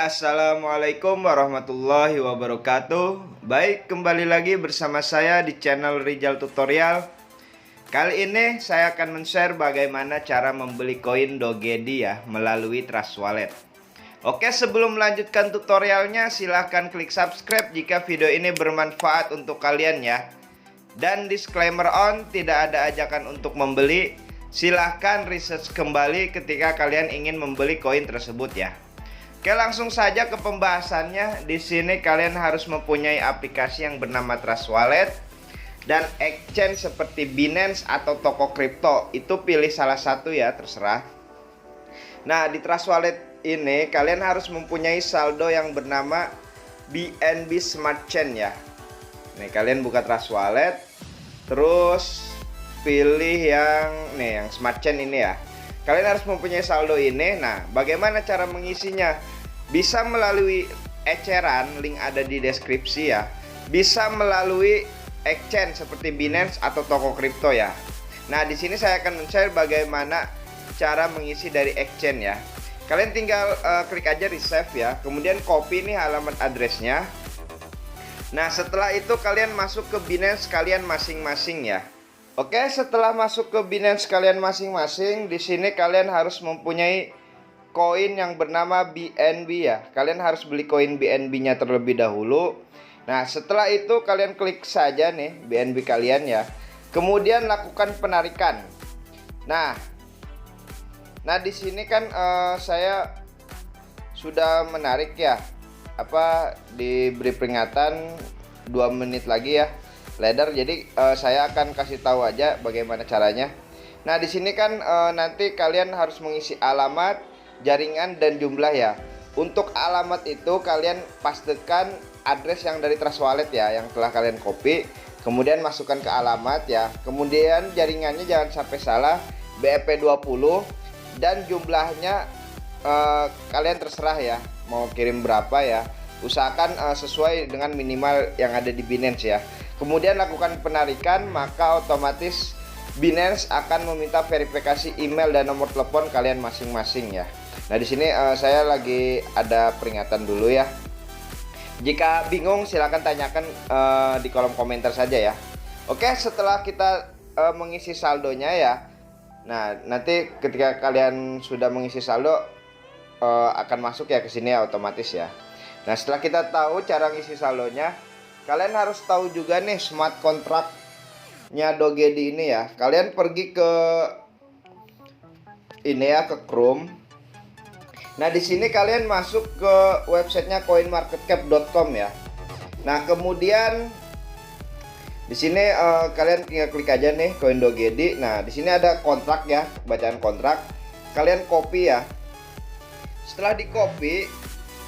Assalamualaikum warahmatullahi wabarakatuh. Baik, kembali lagi bersama saya di channel Rizal Tutorial. Kali ini saya akan men-share bagaimana cara membeli koin Dogedi ya melalui Trust Wallet. Oke, sebelum melanjutkan tutorialnya, silahkan klik subscribe jika video ini bermanfaat untuk kalian ya. Dan disclaimer on, tidak ada ajakan untuk membeli. Silahkan research kembali ketika kalian ingin membeli koin tersebut ya. Oke, langsung saja ke pembahasannya. Di sini kalian harus mempunyai aplikasi yang bernama Trust Wallet dan exchange seperti Binance atau toko kripto. Itu pilih salah satu ya, terserah. Nah, di Trust Wallet ini kalian harus mempunyai saldo yang bernama BNB Smart Chain ya. Nih, kalian buka Trust Wallet, terus pilih yang Smart Chain ini ya. Kalian harus mempunyai saldo ini. Nah, bagaimana cara mengisinya? Bisa melalui eceran, link ada di deskripsi ya. Bisa melalui exchange seperti Binance atau toko kripto ya. Nah, di sini saya akan men-share bagaimana cara mengisi dari exchange ya. Kalian tinggal klik aja receive ya. Kemudian copy nih halaman addressnya. Nah, setelah itu kalian masuk ke Binance kalian masing-masing ya. Oke, setelah masuk ke Binance kalian masing-masing, di sini kalian harus mempunyai koin yang bernama BNB ya. Kalian harus beli koin BNB-nya terlebih dahulu. Nah, setelah itu kalian klik saja nih BNB kalian ya. Kemudian lakukan penarikan. Nah di sini kan saya sudah menarik ya. Diberi peringatan 2 menit lagi ya. Ladder, jadi saya akan kasih tahu aja bagaimana caranya. Nah, di sini kan nanti kalian harus mengisi alamat, jaringan dan jumlah ya. Untuk alamat itu kalian pastikan address yang dari Trust Wallet ya, yang telah kalian copy. Kemudian masukkan ke alamat ya. Kemudian jaringannya jangan sampai salah, BEP20. Dan jumlahnya kalian terserah ya, mau kirim berapa ya. Usahakan sesuai dengan minimal yang ada di Binance ya. Kemudian lakukan penarikan, maka otomatis Binance akan meminta verifikasi email dan nomor telepon kalian masing-masing ya. Nah, di sini saya lagi ada peringatan dulu ya. Jika bingung silahkan tanyakan di kolom komentar saja ya. Oke, setelah kita mengisi saldonya ya. Nah, nanti ketika kalian sudah mengisi saldo akan masuk ya ke sini ya otomatis ya. Nah, setelah kita tahu cara ngisi saldonya, kalian harus tahu juga nih smart contract-nya Dogedi ini ya. Kalian pergi ke ini ya, ke Chrome. Nah, di sini kalian masuk ke websitenya coinmarketcap.com ya. Nah, kemudian di sini kalian tinggal klik aja nih koin Dogedi. Nah, di sini ada kontrak ya, bacaan kontrak. Kalian copy ya. Setelah di copy,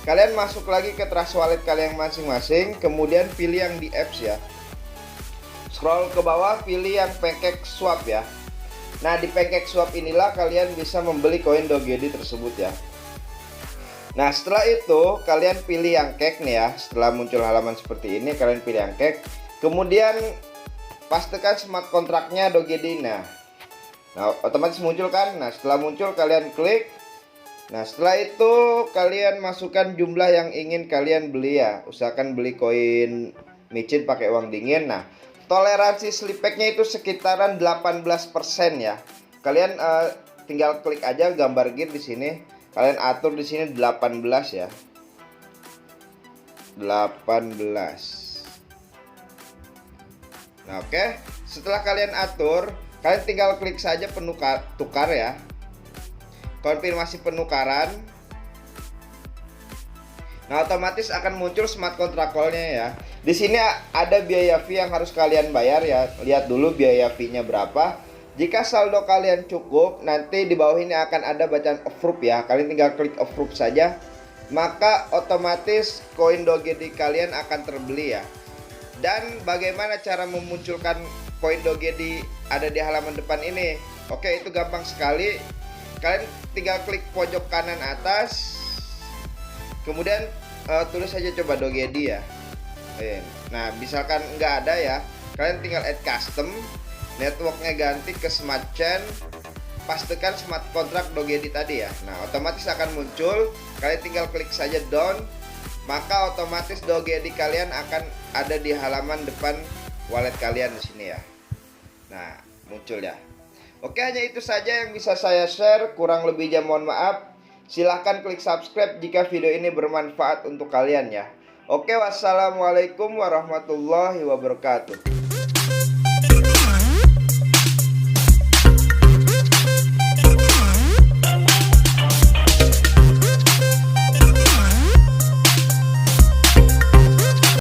kalian masuk lagi ke Trust Wallet kalian masing-masing, kemudian pilih yang di apps ya. Scroll ke bawah, pilih yang Pancake Swap ya. Nah, di Pancake Swap inilah kalian bisa membeli koin Dogedi tersebut ya. Nah, setelah itu kalian pilih yang cake nih ya. Setelah muncul halaman seperti ini, kalian pilih yang cake. Kemudian pastikan smart kontraknya Dogedi. Nah, otomatis muncul kan. Nah, setelah muncul kalian klik. Nah, setelah itu kalian masukkan jumlah yang ingin kalian beli ya. Usahakan beli koin micin pakai uang dingin. Nah, toleransi slipback-nya itu sekitaran 18% ya. Kalian tinggal klik aja gambar gear di sini. Kalian atur di sini 18 ya. 18. Nah, oke. Setelah kalian atur, kalian tinggal klik saja tukar ya. Konfirmasi penukaran. Nah, otomatis akan muncul smart contract call-nya ya. Di sini ada biaya fee yang harus kalian bayar ya. Lihat dulu biaya fee-nya berapa. Jika saldo kalian cukup, nanti di bawah ini akan ada bacaan approve ya. Kalian tinggal klik approve saja. Maka otomatis koin Dogedi kalian akan terbeli ya. Dan bagaimana cara memunculkan koin Dogedi ada di halaman depan ini? Oke, itu gampang sekali. Kalian tinggal klik pojok kanan atas. Kemudian tulis saja coba Dogedi ya. Nah, misalkan nggak ada ya, kalian tinggal add custom. Networknya ganti ke Smart Chain. pastikan smart contract Dogedi tadi ya. Nah, otomatis akan muncul. Kalian tinggal klik saja done, maka otomatis Dogedi kalian akan ada di halaman depan wallet kalian di sini ya. Nah, muncul ya. Oke, hanya itu saja yang bisa saya share. Kurang lebihnya mohon maaf. Silahkan klik subscribe jika video ini bermanfaat untuk kalian ya. Oke, wassalamualaikum warahmatullahi wabarakatuh.